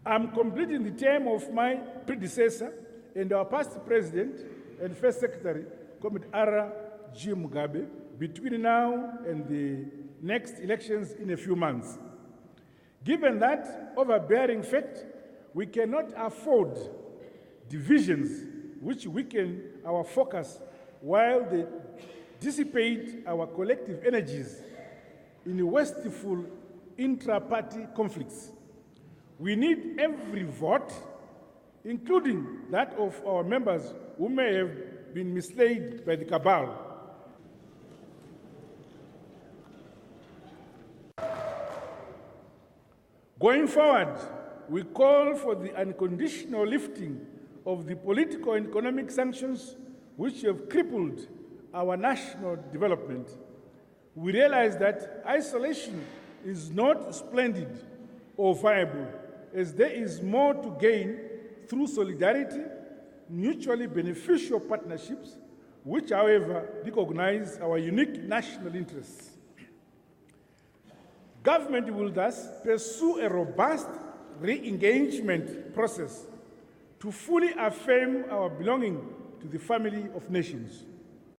I'm completing the term of my predecessor and our past president and first secretary, Comrade R. G. Mugabe, between now and the next elections in a few months. Given that overbearing fact, we cannot afford divisions which weaken our focus while they dissipate our collective energies in wasteful intra-party conflicts. We need every vote, including that of our members who may have been misled by the cabal. Going forward, we call for the unconditional lifting of the political and economic sanctions which have crippled our national development. We realize that isolation is not splendid or viable, as there is more to gain through solidarity, mutually beneficial partnerships, which, however, recognize our unique national interests. Government will thus pursue a robust re-engagement process to fully affirm our belonging to the family of nations.